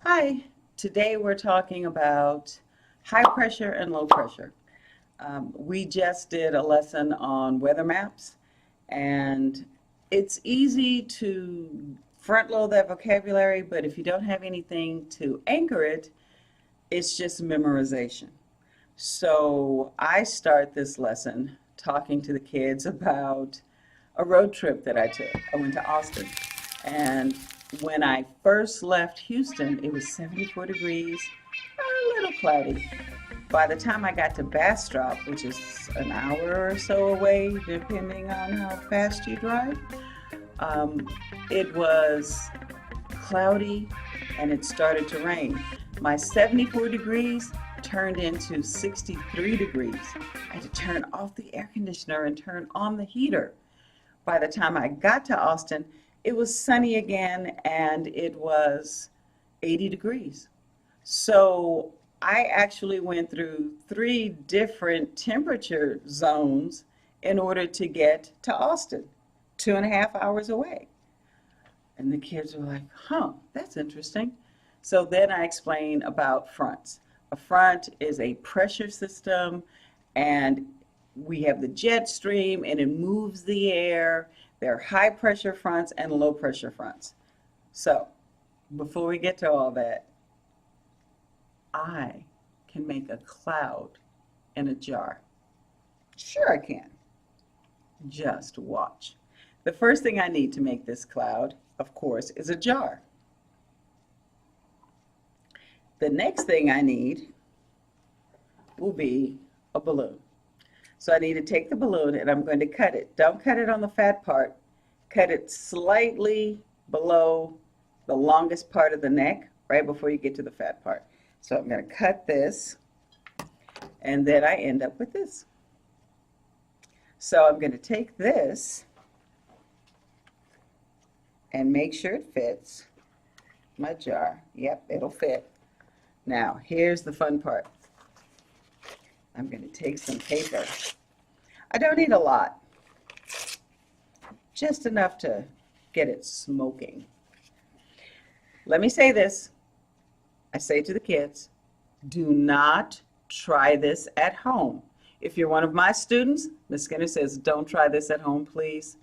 Hi, today we're talking about high pressure and low pressure. We just did a lesson on weather maps, and it's easy to front load that vocabulary, but if you don't have anything to anchor it, it's just memorization. So I start this lesson talking to the kids about a road trip that I took. I went to Austin, and when I first left Houston, it was 74 degrees, a little cloudy. By the time I got to Bastrop, which is an hour or so away, depending on how fast you drive, um, it was cloudy and it started to rain. My 74 degrees turned into 63 degrees. I had to turn off the air conditioner and turn on the heater. By the time I got to Austin, it was sunny again and it was 80 degrees. So I actually went through three different temperature zones in order to get to Austin, 2.5 hours away. And the kids were like, huh, that's interesting. So then I explained about fronts. A front is a pressure system, and we have the jet stream, and it moves the air. There are high pressure fronts and low pressure fronts. So before we get to all that, I can make a cloud in a jar. Sure, I can. Just watch. The first thing I need to make this cloud, of course, is a jar. The next thing I need will be a balloon. So I need to take the balloon and I'm going to cut it. Don't cut it on the fat part. Cut it slightly below the longest part of the neck, right before you get to the fat part. So I'm going to cut this, and then I end up with this. So I'm going to take this and make sure it fits my jar. Yep, it'll fit. Now, here's the fun part. I'm going to take some paper. I don't need a lot, just enough to get it smoking. Let me say this. I say to the kids, do not try this at home. If you're one of my students, Ms. Skinner says, don't try this at home, please.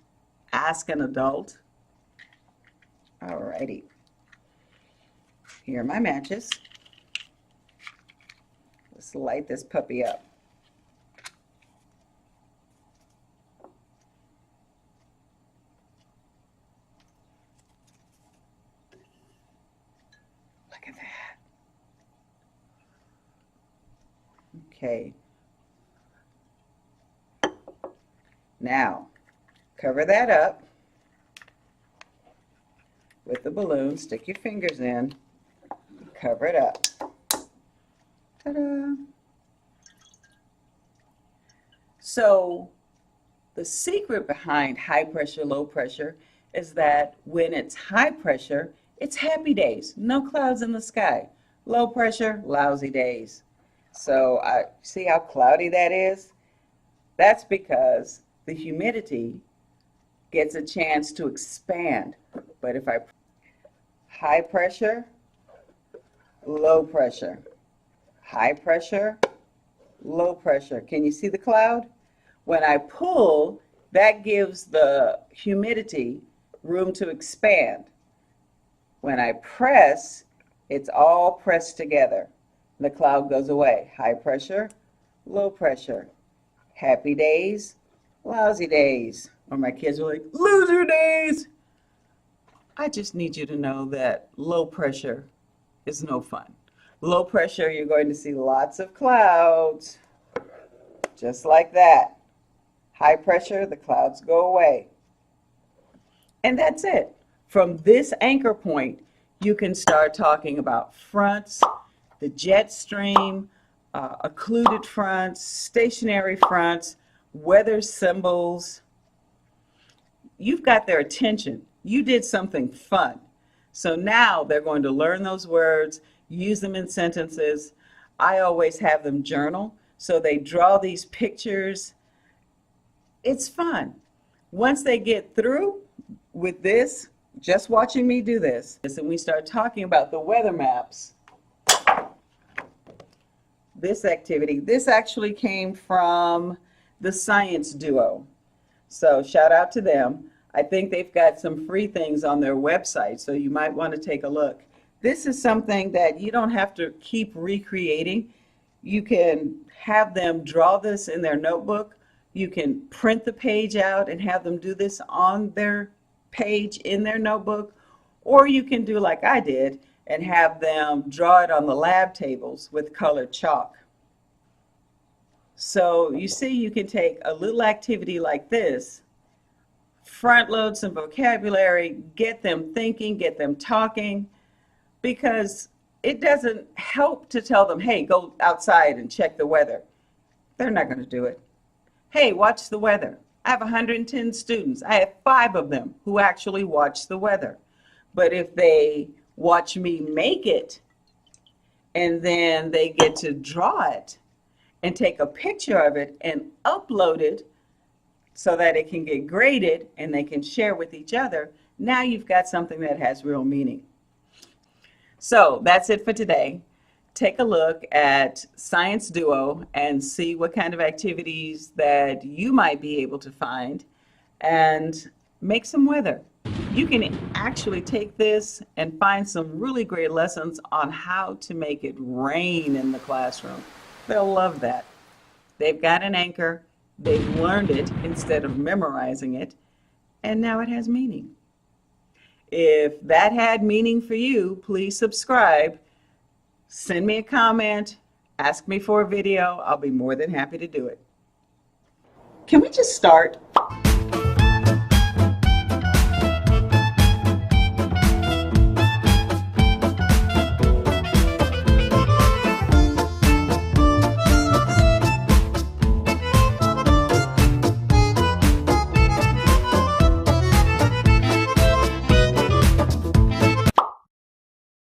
Ask an adult. All righty. Here are my matches. Let's light this puppy up. Look at that. Okay. Now, cover that up with the balloon. Stick your fingers in. Cover it up. Ta-da! So, the secret behind high pressure, low pressure is that when it's high pressure, it's happy days, no clouds in the sky. Low pressure, lousy days. So, see how cloudy that is? That's because the humidity gets a chance to expand. But if I high pressure, low pressure, high pressure, low pressure. Can you see the cloud? When I pull, that gives the humidity room to expand. When I press, it's all pressed together. The cloud goes away. High pressure, low pressure. Happy days, lousy days. Or my kids are like, loser days. I just need you to know that low pressure is no fun. Low pressure, you're going to see lots of clouds, just like that. High pressure, the clouds go away. And that's it. From this anchor point, you can start talking about fronts, the jet stream, occluded fronts, stationary fronts, weather symbols. You've got their attention. You did something fun. So now they're going to learn those words, use them in sentences. I always have them journal, so they draw these pictures. It's fun. Once they get through with this, just watching me do this, and we start talking about the weather maps, this activity, this actually came from the Science Duo. So shout out to them. I think they've got some free things on their website, so you might want to take a look. This is something that you don't have to keep recreating. You can have them draw this in their notebook. You can print the page out and have them do this on their page in their notebook, or you can do like I did and have them draw it on the lab tables with colored chalk. So you see, you can take a little activity like this, front load some vocabulary, get them thinking, get them talking, because it doesn't help to tell them, hey, go outside and check the weather. They're not going to do it. Hey, watch the weather. I have 110 students. I have 5 of them who actually watch the weather. But if they watch me make it, and then they get to draw it and take a picture of it and upload it so that it can get graded and they can share with each other, now you've got something that has real meaning. So that's it for today. Take a look at Science Duo and see what kind of activities that you might be able to find and make some weather. You can actually take this and find some really great lessons on how to make it rain in the classroom. They'll love that. They've got an anchor, they've learned it instead of memorizing it, and now it has meaning. If that had meaning for you, please subscribe, send me a comment, ask me for a video. I'll be more than happy to do it. Can we just start?